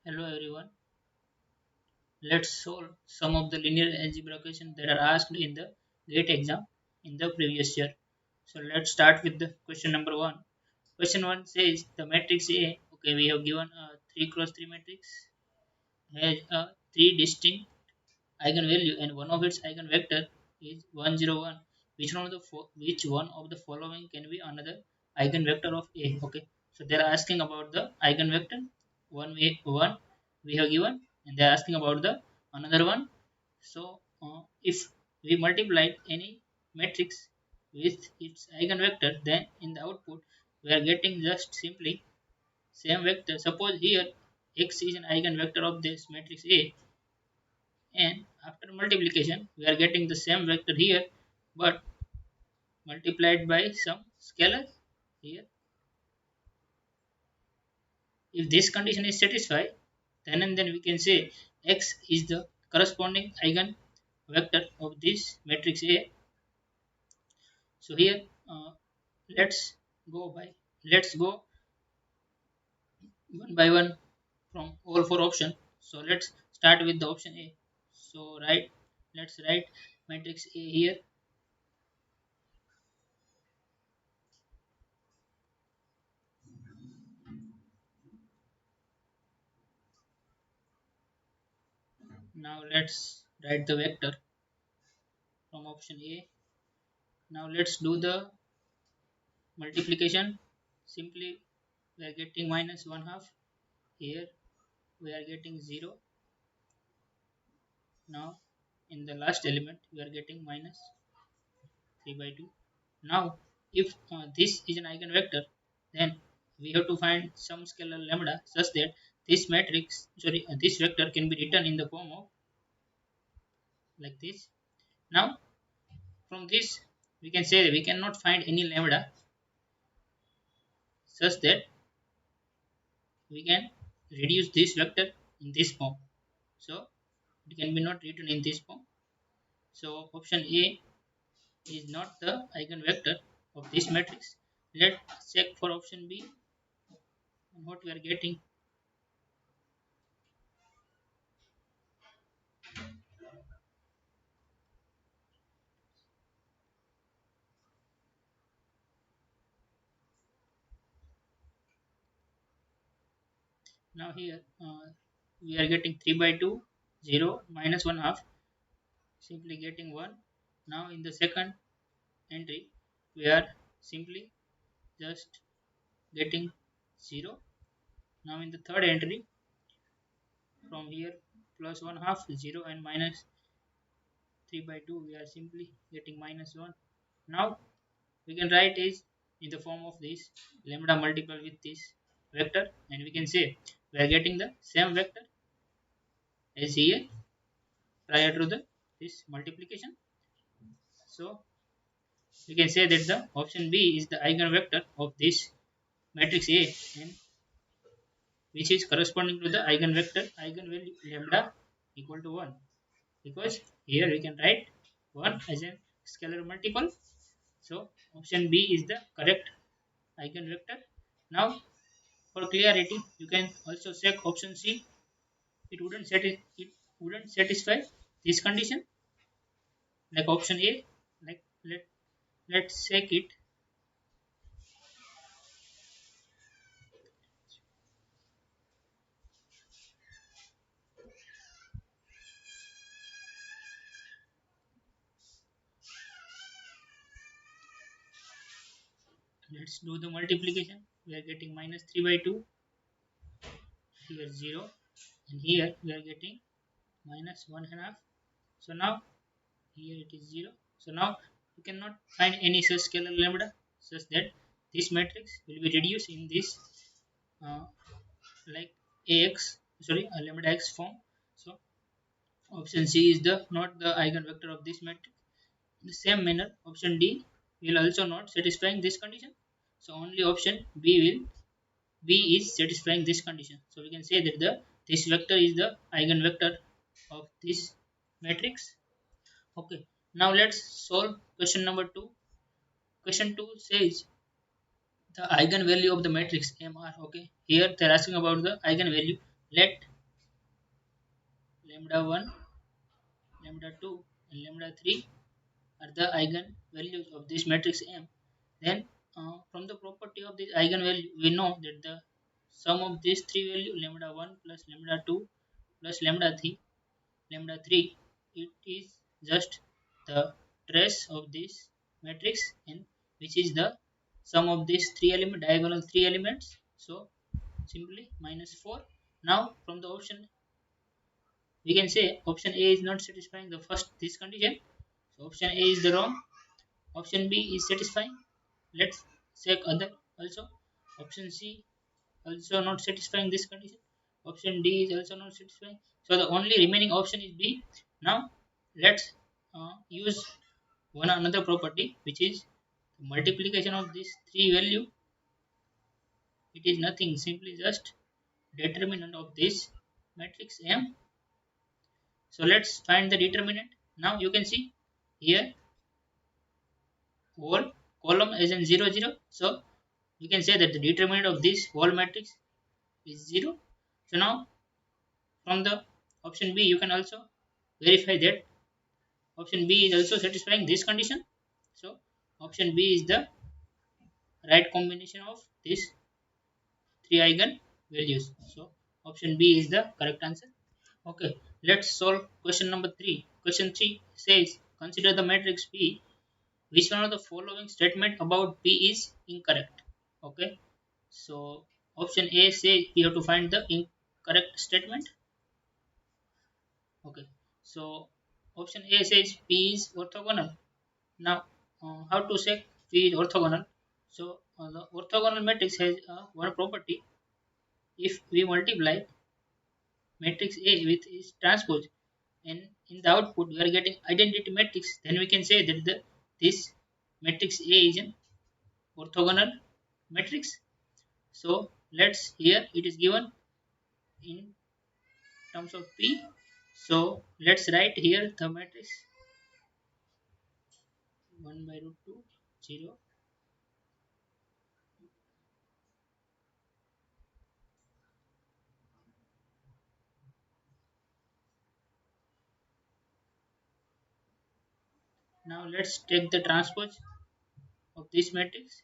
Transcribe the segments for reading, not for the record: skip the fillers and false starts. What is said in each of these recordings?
Hello everyone. Let's solve some of the linear algebra questions that are asked in the GATE exam in the previous year. So let's start with the question number 1. Question 1 says the matrix A, okay, we have given a 3 cross 3 matrix, has a 3 distinct eigenvalue and one of its eigenvector is 101. Which one of the following can be another eigenvector of A? Okay, so they are asking about the eigenvector. One we have given, and they are asking about the another one. So if we multiply any matrix with its eigenvector, then in the output we are getting just simply same vector. Suppose here x is an eigenvector of this matrix A, and after multiplication we are getting the same vector here but multiplied by some scalar here. If this condition is satisfied, then and then we can say x is the corresponding eigen vector of this matrix A. So here let's let's go one by one from all four options. So let's start with the option A. So let's write matrix A here. Now let's write the vector from option A. Now let's do the multiplication. Simply we are getting minus 1 half. Here we are getting 0. Now in the last element we are getting minus 3 by 2. Now if this is an eigenvector, then we have to find some scalar lambda such that this vector can be written in the form of like this. Now from this we can say that we cannot find any lambda such that we can reduce this vector in this form. So it can be not written in this form. So option A is not the eigenvector of this matrix. Let's check for option B and what we are getting. Now here we are getting 3 by 2, 0, minus 1 half, simply getting 1. Now in the second entry we are simply just getting 0. Now in the third entry from here plus 1 half, 0 and minus 3 by 2 we are simply getting minus 1. Now we can write is in the form of this lambda multiple with this vector, and we can say we are getting the same vector as here prior to the this multiplication. So we can say that the option B is the eigenvector of this matrix A, and which is corresponding to the eigenvalue lambda equal to 1, because here we can write 1 as a scalar multiple. So option B is the correct eigenvector. Now for clarity, you can also check option C. It wouldn't satisfy this condition like option A. Like let's check it. Let's do the multiplication. We are getting minus 3 by 2. Here 0, and here we are getting minus 1 and a half. So now here it is 0. So now you cannot find any such scalar lambda such that this matrix will be reduced in this uh, like ax, sorry, a lambda x form. So option C is the not the eigenvector of this matrix. In the same manner, option D will also not satisfying this condition. So only option B is satisfying this condition. So we can say that the this vector is the eigenvector of this matrix. Okay. Now let's solve question number 2. Question 2 says the eigenvalue of the matrix MR. Okay. Here they are asking about the eigenvalue. Let lambda 1, lambda 2, and lambda 3 are the eigenvalues of this matrix M. Then from the property of this eigenvalue, we know that the sum of these three values, lambda 1 plus lambda 2 plus lambda 3, it is just the trace of this matrix n, which is the sum of these diagonal three elements. So simply minus 4. Now from the option, we can say option A is not satisfying the first this condition, so option A is the wrong. Option B is satisfying. Let's check other also. Option C also not satisfying this condition. Option D is also not satisfying. So the only remaining option is B. Now let's use one another property, which is multiplication of this three value. It is nothing, simply just determinant of this matrix M. So let's find the determinant. Now you can see here whole column is in 0 0. So you can say that the determinant of this whole matrix is 0. So now from the option B, you can also verify that option B is also satisfying this condition. So option B is the right combination of these three eigen values. So option B is the correct answer. Okay, let's solve question number 3. Question 3 says consider the matrix P. Which one of the following statement about P is incorrect? Okay, so option A says we have to find the incorrect statement. Okay, so option A says P is orthogonal. Now, how to say P is orthogonal? So, the orthogonal matrix has one property. If we multiply matrix A with its transpose, and in the output we are getting identity matrix, then we can say that this matrix A is an orthogonal matrix. So, let's here it is given in terms of P. So, let's write here the matrix 1 by root 2 0. Now let's take the transpose of this matrix.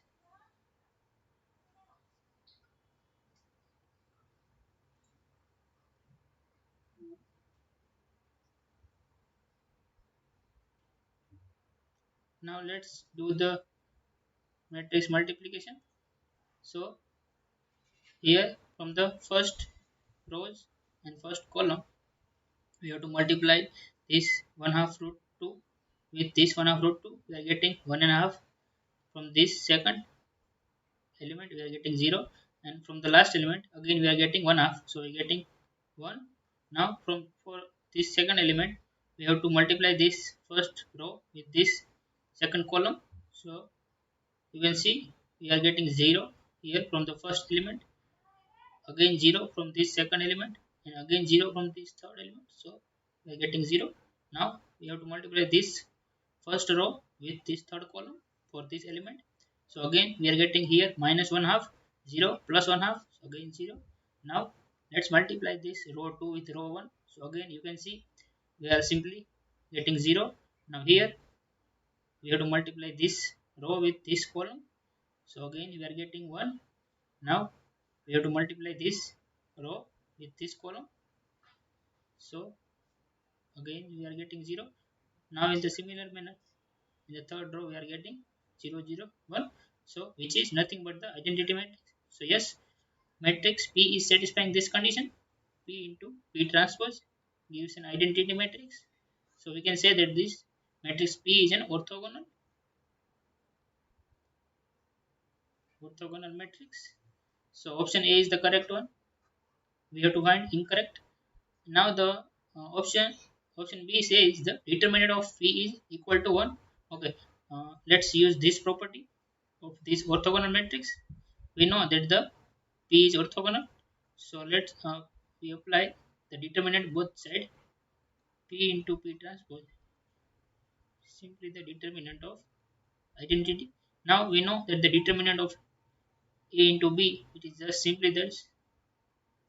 Now let's do the matrix multiplication. So here from the first rows and first column, we have to multiply this 1 half root 2 with this 1 half root 2. We are getting 1 and a half. From this second element, we are getting 0, and from the last element again we are getting 1 half. So we are getting 1. Now from for this second element, we have to multiply this first row with this second column. So you can see we are getting 0 here from the first element, again 0 from this second element, and again 0 from this third element. So we are getting 0. Now we have to multiply this first row with this third column for this element. So again we are getting here minus 1 half, 0 plus 1 half, so again 0. Now let's multiply this row 2 with row 1. So again you can see we are simply getting 0. Now here we have to multiply this row with this column. So again we are getting 1. Now we have to multiply this row with this column. So again we are getting 0. Now in the similar manner, in the third row we are getting 0 0 1. So which is nothing but the identity matrix. So yes, matrix P is satisfying this condition. P into P transpose gives an identity matrix. So we can say that this matrix P is an orthogonal matrix. So option A is the correct one. We have to find incorrect. Now the option B says the determinant of P is equal to 1. Okay, let's use this property of this orthogonal matrix. We know that the P is orthogonal. So let's we apply the determinant both side. P into P transpose, simply the determinant of identity. Now we know that the determinant of A into B, it is just simply the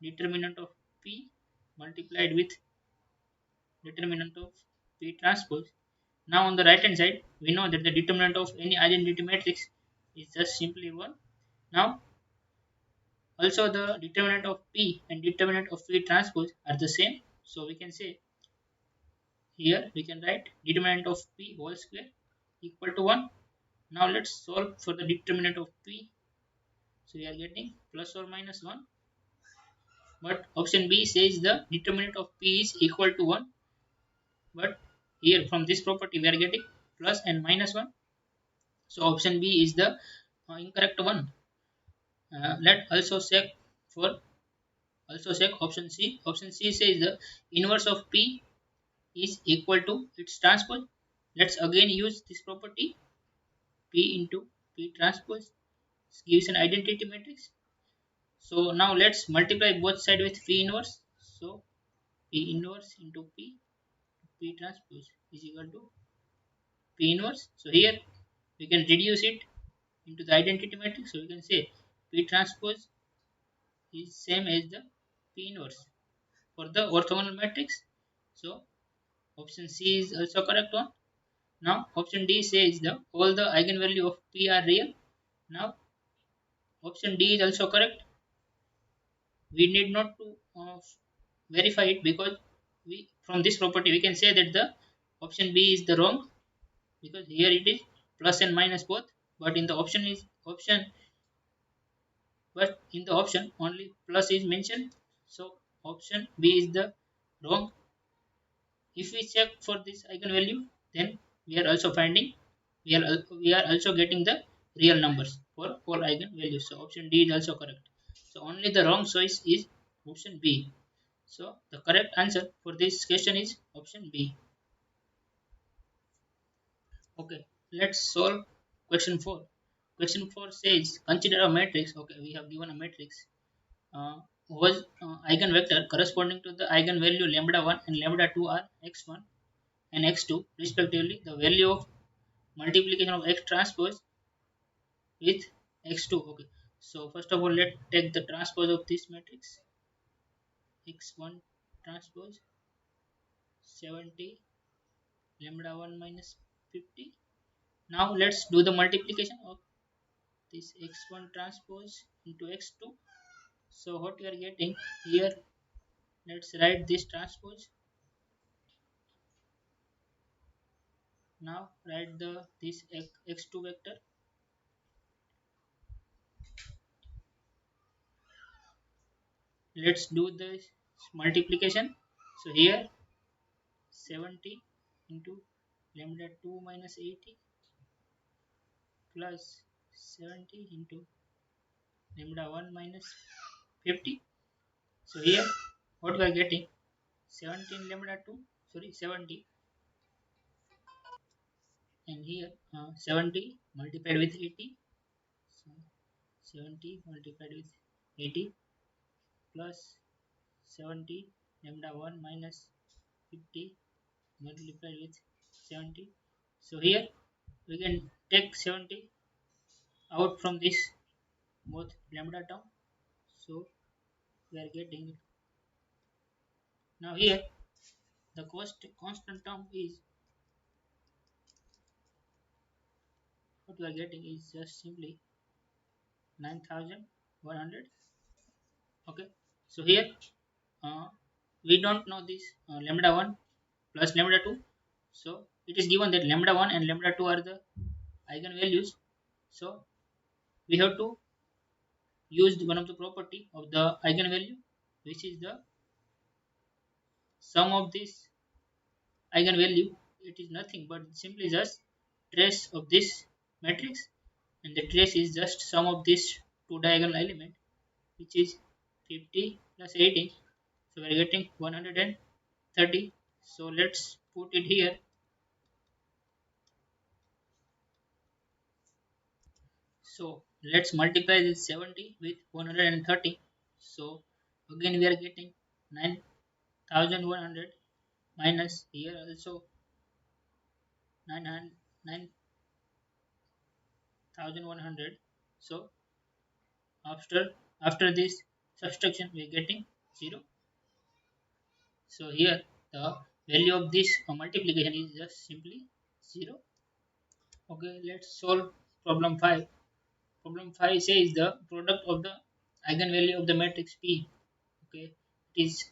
determinant of P multiplied with determinant of P transpose. Now on the right hand side, we know that the determinant of any identity matrix is just simply 1. Now also the determinant of P and determinant of P transpose are the same. So we can say here we can write determinant of P whole square equal to 1. Now let's solve for the determinant of P. So we are getting plus or minus 1. But option B says the determinant of P is equal to 1. But here from this property we are getting plus and minus 1. So option B is the incorrect one. Let also check for option C. Option C says the inverse of P is equal to its transpose. Let's again use this property P into P transpose gives an identity matrix. So now let's multiply both sides with P inverse. So P inverse into P transpose is equal to P inverse. So here we can reduce it into the identity matrix. So we can say P transpose is same as the P inverse for the orthogonal matrix. So option C is also correct one. Now option D says the all the eigenvalue of P are real. Now option D is also correct. We need not to verify it because we from this property we can say that the option B is the wrong because here it is plus and minus both, but in the option only plus is mentioned. So option B is the wrong. If we check for this eigenvalue, then we are also finding we are also getting the real numbers for all eigenvalues. So option D is also correct. So only the wrong choice is option B. So the correct answer for this question is option B. Okay, let's solve question 4. Question 4 says consider a matrix. Okay, we have given a matrix whose eigenvector corresponding to the eigenvalue lambda 1 and lambda 2 are x1 and x2 respectively. The value of multiplication of x transpose with x2. Okay, so first of all let's take the transpose of this matrix x1 transpose 70 lambda 1 minus 50. Now let's do the multiplication of this x1 transpose into x2. So what we are getting here, let's write this transpose. Now write the this x2 vector. Let's do the multiplication. So here 70 into lambda 2 minus 80 plus 70 into lambda 1 minus 50. So here what we are getting 17 lambda 2, sorry 70, and here 70 multiplied with 80. So 70 multiplied with 80 plus 70 lambda 1 minus 50 multiplied with 70. So here we can take 70 out from this both lambda term. So we are getting now here the constant term is what we are getting is just simply 9100. Okay, so here uh, we don't know this lambda 1 plus lambda 2. So it is given that lambda 1 and lambda 2 are the eigenvalues. So we have to use one of the property of the eigenvalue, which is the sum of this eigenvalue. It is nothing but simply just trace of this matrix, and the trace is just sum of this two diagonal element, which is 50 plus 18. So we are getting 130. So let's put it here. So let's multiply this 70 with 130. So again we are getting 9100 minus here also 9100. So after this subtraction we are getting 0. So here the value of this multiplication is just simply 0. Okay, let's solve problem 5. Problem 5 says the product of the eigenvalue of the matrix P. Okay, it is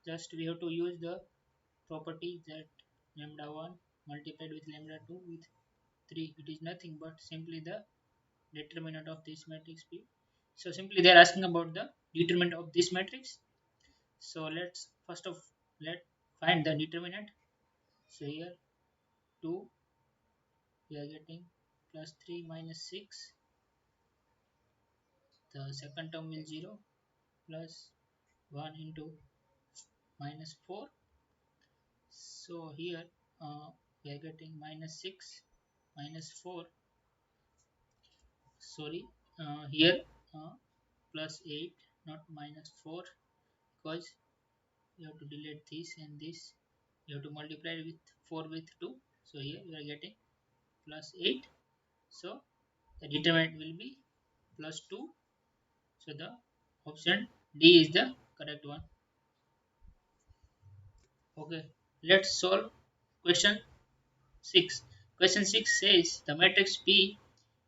just we have to use the property that lambda 1 multiplied with lambda 2 with 3. It is nothing but simply the determinant of this matrix P. So simply they are asking about the determinant of this matrix. So let's first of let find the determinant. So here 2 we are getting plus 3 minus 6. The second term will 0 plus 1 into minus 4. So here we are getting minus 6 minus 4. Sorry, here uh, plus 8 not minus 4, because you have to delete this and this. You have to multiply with 4 with 2. So here we are getting plus 8. So the determinant will be plus 2. So the option D is the correct one. Okay, let's solve question 6. Question 6 says the matrix P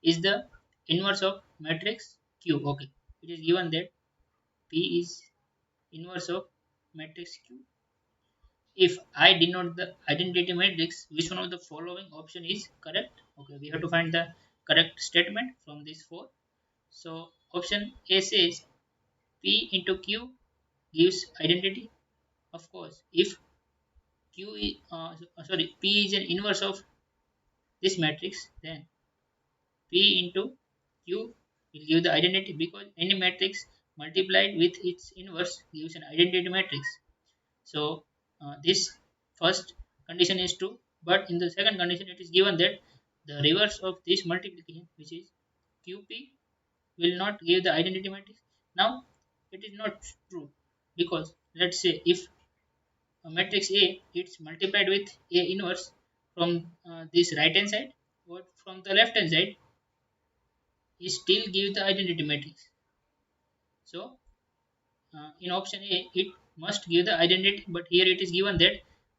is the inverse of matrix Q. Okay, it is given that P is inverse of matrix Q. If I denote the identity matrix, which one of the following option is correct? Okay, we have to find the correct statement from these four. So option A says P into Q gives identity. Of course, if Q is, sorry, P is an inverse of this matrix, then P into Q will give the identity, because any matrix multiplied with its inverse gives an identity matrix. So this first condition is true, but in the second condition it is given that the reverse of this multiplication, which is QP, will not give the identity matrix. Now it is not true, because let's say if a matrix A it's multiplied with A inverse from this right hand side or from the left hand side, it still give the identity matrix. So in option A, it must give the identity, but here it is given that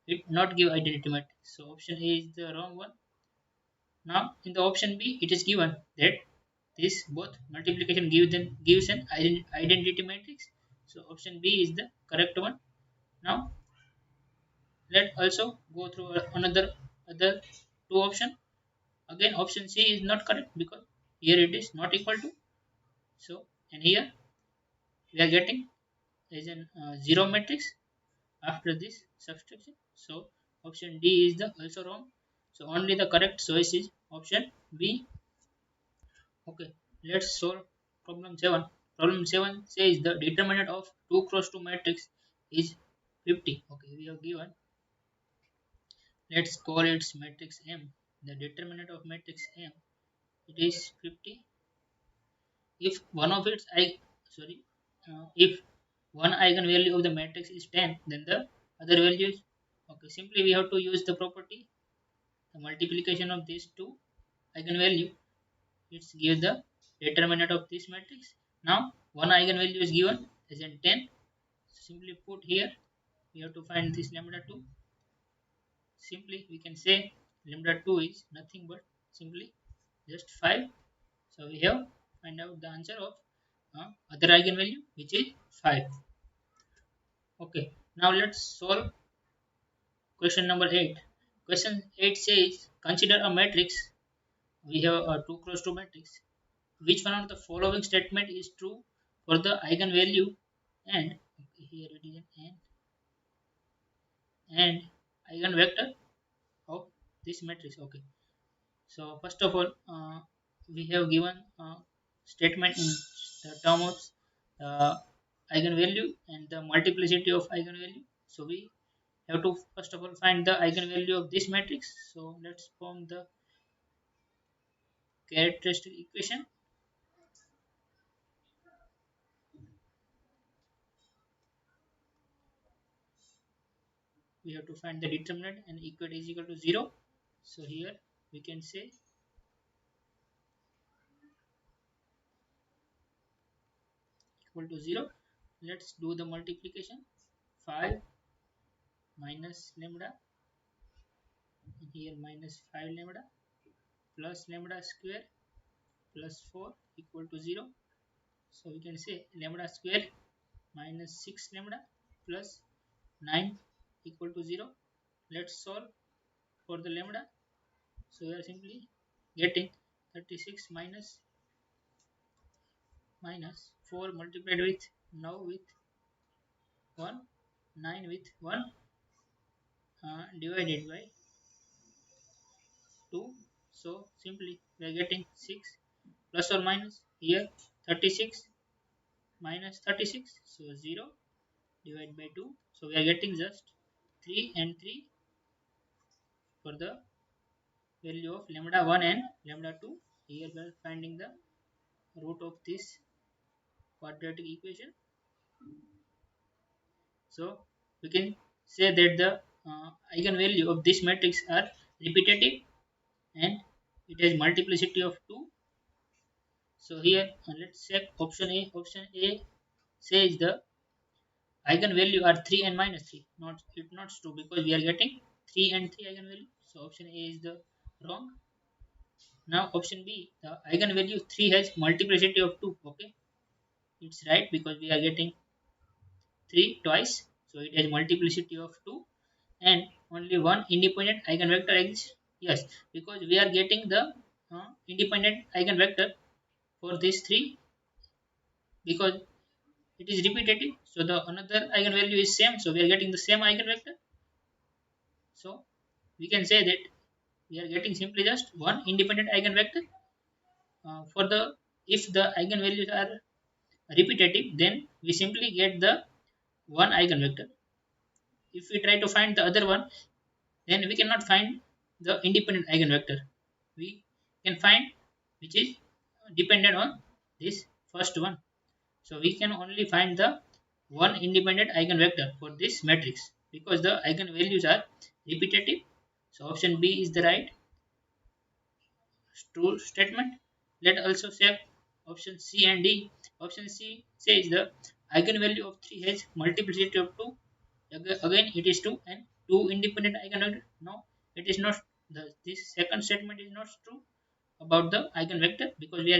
it not give identity matrix. So option A is the wrong one. Now in the option B, it is given that this both multiplication gives an identity matrix. So option B is the correct one. Now let also go through another other two option. Again, option C is not correct, because here it is not equal to. So and here we are getting as an zero matrix after this subtraction. So option D is the also wrong. So only the correct choice is option B. Okay, let's solve problem 7. Problem 7 says the determinant of 2 cross 2 matrix is 50. Okay, we have given. Let's call its matrix M. The determinant of matrix M, it is 50. If one of its if one eigenvalue of the matrix is 10, then the other value is, okay. Simply we have to use the property, the multiplication of these two eigenvalue, it's give the determinant of this matrix. Now one eigenvalue is given as in 10. Simply put here, we have to find this lambda 2. Simply we can say lambda 2 is nothing but simply just 5. So we have find out the answer of other eigenvalue, which is 5. Okay, now let's solve question number 8. Question 8 says consider a matrix. We have a 2 cross 2 matrix. Which one of the following statement is true for the eigenvalue and, okay, here it is an and eigenvector of this matrix? Okay, so first of all, we have given statement in the term of eigenvalue and the multiplicity of eigenvalue. So we have to first of all find the eigenvalue of this matrix. So let's form the characteristic equation. We have to find the determinant and equate is equal to 0. So here we can say equal to 0. Let's do the multiplication. 5 minus lambda here minus 5 lambda plus lambda square plus 4 equal to 0. So we can say lambda square minus 6 lambda plus 9 equal to 0. Let's solve for the lambda. So we are simply getting 36 minus 4 multiplied with now with 1, 9 with 1 divided by 2. So simply we are getting 6 plus or minus here 36 minus 36. So 0 divided by 2. So we are getting just 3 and 3 for the value of lambda 1 and lambda 2. Here we are finding the root of this quadratic equation. So we can say that the eigenvalue of this matrix are repetitive and it has multiplicity of 2. So here let's check option A. Option A says the eigenvalue are 3 and minus 3. Not true because we are getting 3 and 3 eigenvalue. So option A is the wrong. Now option B, the eigenvalue 3 has multiplicity of 2. Okay, it's right because we are getting 3 twice. So it has multiplicity of 2 and only one independent eigenvector exists. Yes, because we are getting the independent eigenvector for these 3 because it is repetitive. So the another eigenvalue is same. So we are getting the same eigenvector. So we can say that we are getting simply just one independent eigenvector. For the if the eigenvalues are repetitive, then we simply get the one eigenvector. If we try to find the other one, then we cannot find the independent eigenvector. We can find which is dependent on this first one. So we can only find the one independent eigenvector for this matrix because the eigenvalues are repetitive. So option B is the right true statement. Let also check option C and D. Option C says the eigenvalue of 3 has multiplicity of 2. Again it is 2 and 2 independent eigenvector. No, it is not. This second statement is not true about the eigenvector because we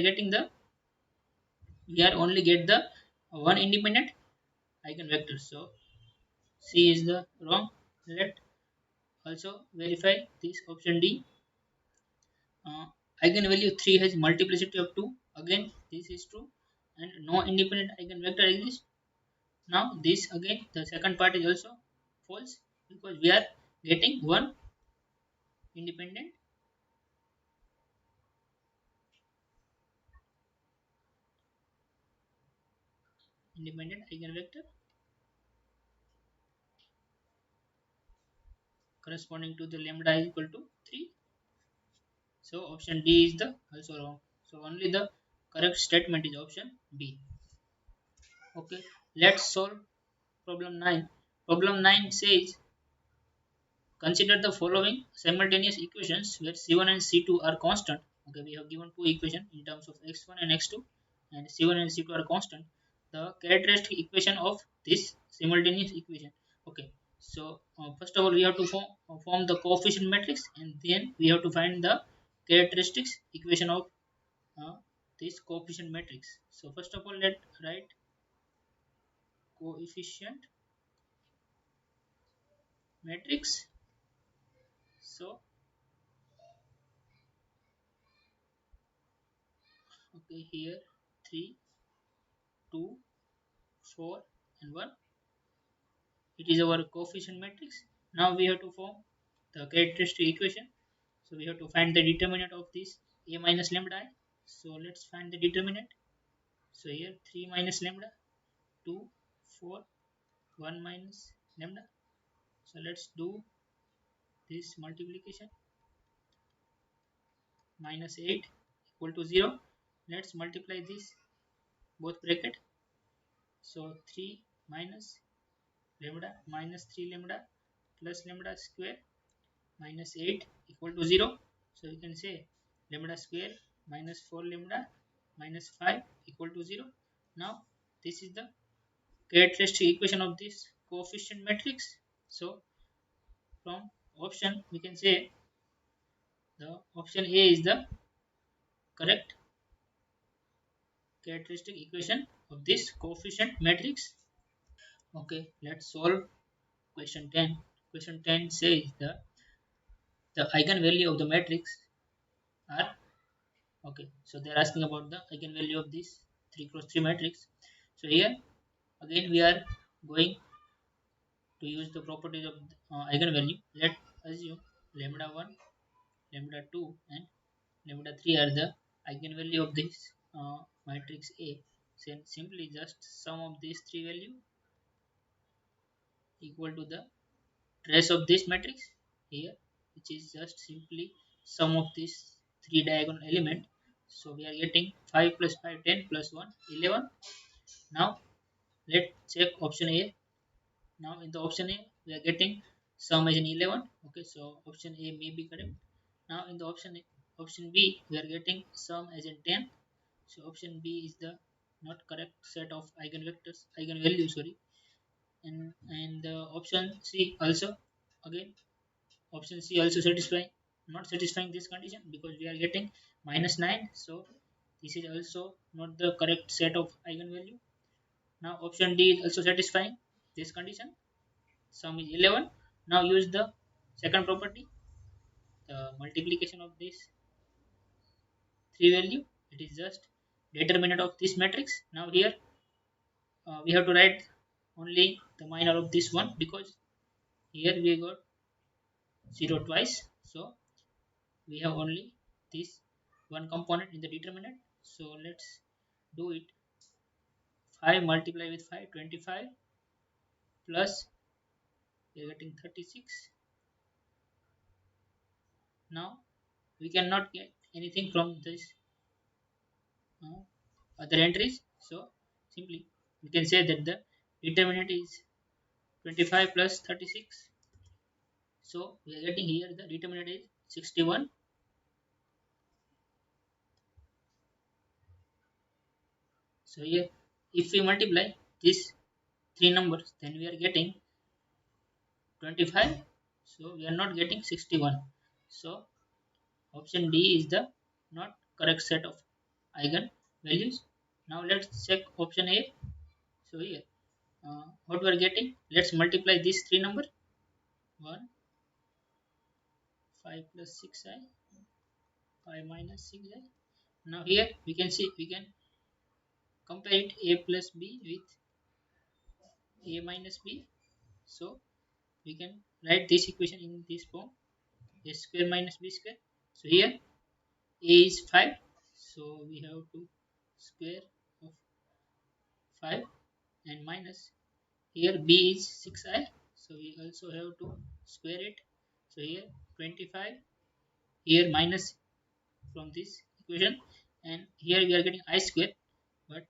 are only get the one independent eigenvector. So C is the wrong. Let also verify this option D. Uh, Eigenvalue 3 has multiplicity of 2. Again, this is true. And no independent eigenvector exists. Now, this again, the second part is also false because we are getting one independent eigenvector corresponding to the lambda is equal to 3. So, option D is the also wrong. So, only the correct statement is option B. Okay, let's solve problem 9. Problem 9 says consider the following simultaneous equations where C1 and C2 are constant. Okay, we have given two equations in terms of x1 and x2, and C1 and C2 are constant. The characteristic equation of this simultaneous equation. Okay, so first of all, we have to form the coefficient matrix, and then we have to find the characteristics equation of uh, this coefficient matrix. So first of all, let write coefficient matrix. So okay, here 3, 2, 4 and 1. It is our coefficient matrix. Now we have to form the characteristic equation. So we have to find the determinant of this a minus lambda I. So let's find the determinant. So here 3 minus lambda, 2, 4, 1 minus lambda. So let's do this multiplication. Minus 8 equal to 0. Let's multiply this both bracket. So 3 minus lambda minus 3 lambda plus lambda square minus 8 equal to 0. So you can say lambda square minus 4 lambda minus 5 equal to 0. Now this is the characteristic equation of this coefficient matrix. So from option we can say the option A is the correct characteristic equation of this coefficient matrix. Okay, let's solve question 10. Question 10 says the eigenvalue of the matrix are okay. So they are asking about the eigenvalue of this 3 cross 3 matrix. So here again we are going to use the properties of eigenvalue. Let assume lambda 1, lambda 2 and lambda 3 are the eigenvalue of this matrix A. So simply just sum of these three value equal to the trace of this matrix here, which is just simply sum of these three diagonal element. So we are getting 5 plus 5 10 plus 1 11. Now let's check option A. Now in the option A we are getting sum as in 11. Okay, so option A may be correct. Now in the option B we are getting sum as in 10. So option B is the not correct set of eigenvectors, eigenvalues, sorry. And the option C also, again option C also satisfying, not satisfying this condition because we are getting minus 9. So this is also not the correct set of eigenvalue. Now option D is also satisfying this condition. Sum is 11. Now use the second property, the multiplication of this three value. It is just determinant of this matrix. Now here we have to write only the minor of this one because here we got 0 twice. So we have only this one component in the determinant. So let's do it. 5 multiply with 5 25 plus we are getting 36. Now we cannot get anything from this uh, other entries. So simply we can say that the determinant is 25 plus 36. So we are getting here the determinant is 61. So here if we multiply these three numbers then we are getting 25. So we are not getting 61. So option D is the not correct set of eigen values. Now let's check option A. So here what we are getting, let's multiply these three number 1 5 plus 6i 5 minus 6i. Now here we can see we can compare it a plus b with a minus b. So we can write this equation in this form, a square minus b square. So here a is 5, so we have to square of 5 and minus here b is 6i, so we also have to square it. So here 25, here minus from this equation, and here we are getting I square, but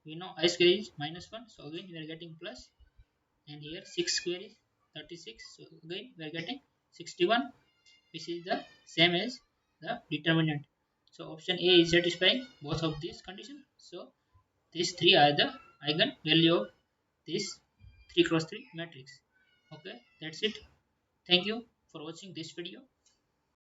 we know I square is minus 1, so again we are getting plus, and here 6 square is 36, so again we are getting 61, which is the same as the determinant. So option A is satisfying both of these conditions. So these three are the eigen value of this 3 cross 3 matrix. Okay, that's it. Thank you for watching this video.